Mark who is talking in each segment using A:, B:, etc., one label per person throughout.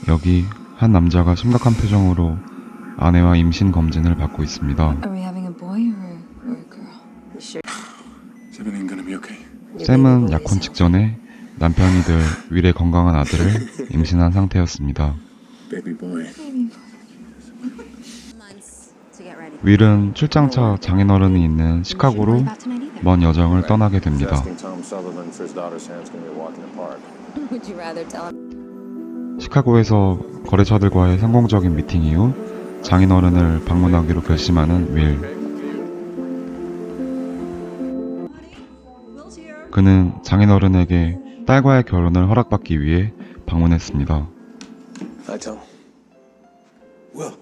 A: 여기 한 남자가 심각한 표정으로 아내와 임신 검진을 받고 있습니다.
B: Are we having a boy or a girl?
C: Is everything gonna be okay?
A: 샘은 약혼 직전에 남편이 될 윌의 건강한 아들을 임신한 상태였습니다.
C: Baby boy.
A: 윌은 출장차 장인어른이 있는 시카고로 먼 여정을 떠나게 됩니다.
C: Asking Tom Sutherland for his daughter's hand's gonna be a walk in the park.
B: Would you rather tell him?
A: 시카고에서 거래처들과의 성공적인 미팅 이후 장인어른을 방문하기로 결심하는 윌. 그는 장인어른에게 딸과의 결혼을 허락받기 위해 방문했습니다.
C: Hi, Tom. Will.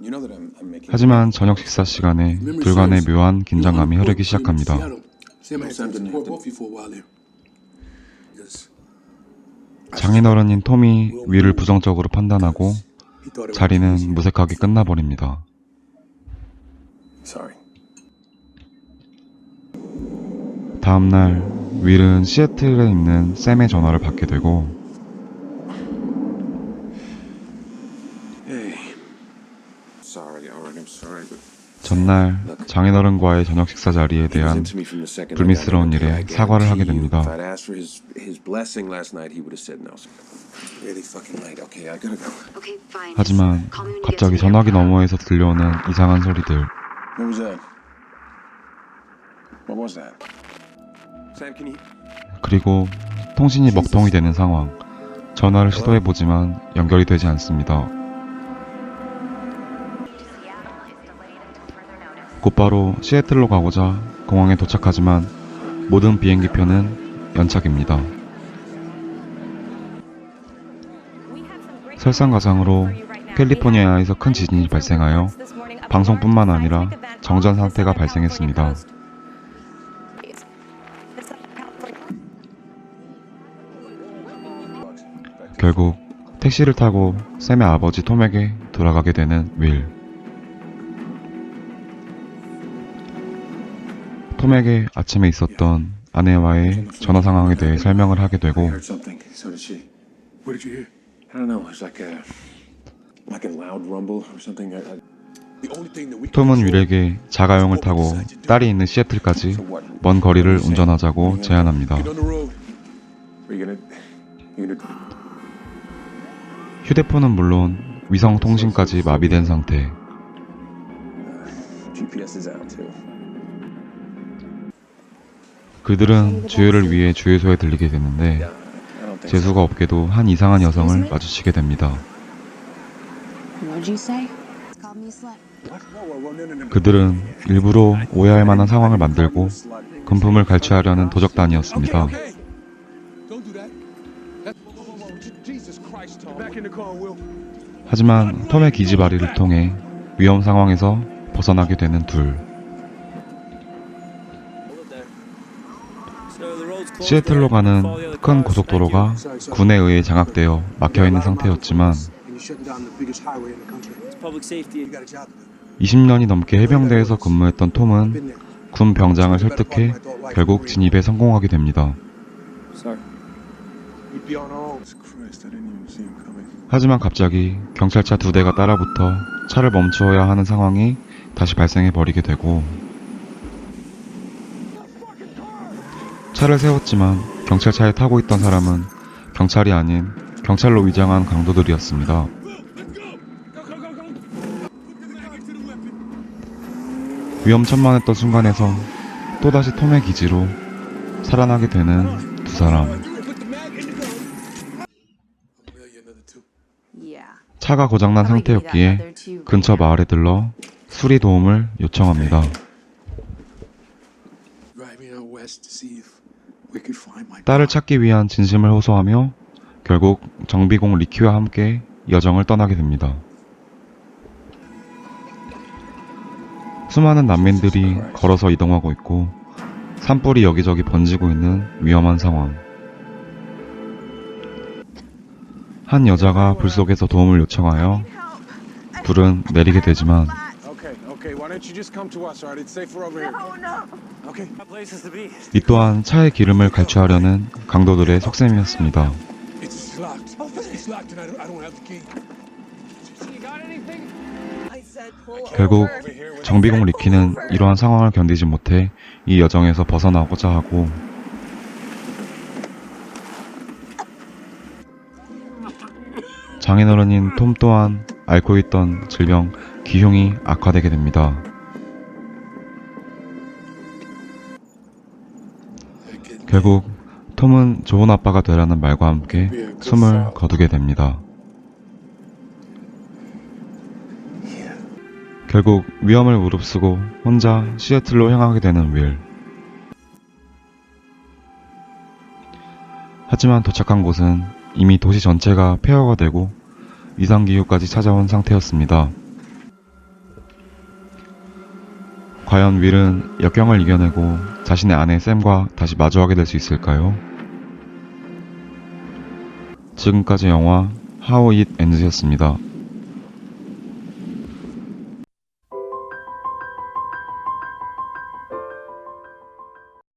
C: You know that I'm making.
A: 하지만 저녁 식사 시간에 둘 간의 묘한 긴장감이 흐르기 시작합니다. 장인어른인 톰이 윌을 부정적으로 판단하고 자리는 무색하게 끝나버립니다.
C: Sorry.
A: 다음날 윌은 시애틀에 있는 샘의 전화를 받게 되고
C: Hey. Sorry, alright, I'm sorry, but
A: 전날 장인어른과의 저녁 식사 자리에 대한
C: into me from the second
A: 불미스러운 일에 사과를 하게 됩니다.
C: If I'd asked for his blessing last night, he would have said no. Really fucking late. Okay, I gotta go.
D: Okay, fine.
A: 하지만
D: Call me when you get
A: 갑자기
D: to the
A: 전화기
D: airport.
A: 너머에서 들려오는 이상한 소리들.
C: What was that? What was that? Sam, can you?
A: 그리고 통신이 먹통이 되는 상황. 전화를 시도해보지만 연결이 되지 않습니다. 곧바로 시애틀로 가고자 공항에 도착하지만 모든 비행기표는 연착입니다. 설상가상으로 캘리포니아에서 큰 지진이 발생하여 방송뿐만 아니라 정전 사태가 발생했습니다. 결국 택시를 타고 샘의 아버지 톰에게 돌아가게 되는 윌. 톰에게 아침에 있었던 아내와의 전화 상황에 대해 설명을 하게 되고
C: I heard something. So did she. What did you hear? I don't know. It was like a loud rumble or something.
A: 톰은 윌에게 자가용을 타고 딸이 있는 시애틀까지 먼 거리를 운전하자고 제안합니다.
C: Are you gonna?
A: 휴대폰은 물론 위성 통신까지 마비된 상태.
C: GPS is out too.
A: 그들은 주유를 위해 주유소에 들리게 되는데
C: I don't think.
A: 재수가 없게도 한 이상한 여성을 마주치게 됩니다.
B: What'd you say?
D: Called me a slut.
A: 그들은 일부러 오해할 만한 상황을 만들고 금품을 갈취하려는 도적단이었습니다. 하지만 톰의 기지발휘를 통해 위험 상황에서 벗어나게 되는 둘. 시애틀로 가는 큰 고속도로가 군에 의해 장악되어 막혀있는 상태였지만 20년이 넘게 해병대에서 근무했던 톰은 군 병장을 설득해 결국 진입에 성공하게 됩니다. 하지만 갑자기 경찰차 2대가 따라붙어 차를 멈추어야 하는 상황이 다시 발생해 버리게 되고 차를 세웠지만 경찰차에 타고 있던 사람은 경찰이 아닌 경찰로 위장한 강도들이었습니다. 위험천만했던 순간에서 또다시 톰의 기지로 살아나게 되는 두 사람.
D: Yeah.
A: 차가 고장난 상태였기에 근처 마을에 들러 수리 도움을 요청합니다. 딸을 찾기 위한 진심을 호소하며 결국 정비공 리키와 함께 여정을 떠나게 됩니다. 수많은 난민들이 걸어서 이동하고 있고 산불이 여기저기 번지고 있는 위험한 상황. 한 여자가 불 속에서 도움을 요청하여 불은 내리게 되지만 이 또한 차의 기름을 갈취하려는 강도들의 속셈이었습니다.
C: I don't have the key.
A: 결국 정비공 리키는 이러한 상황을 견디지 못해 이 여정에서 벗어나고자 하고 장인어른인 톰 또한 앓고 있던 질병 기흉이 악화되게 됩니다. 결국 톰은 좋은 아빠가 되라는 말과 함께 숨을 거두게 됩니다. 결국 위험을 무릅쓰고 혼자 시애틀로 향하게 되는 윌. 하지만 도착한 곳은 이미 도시 전체가 폐허가 되고 이상기후까지 찾아온 상태였습니다. 과연 윌은 역경을 이겨내고 자신의 아내 샘과 다시 마주하게 될 수 있을까요? 지금까지 영화 How It Ends였습니다.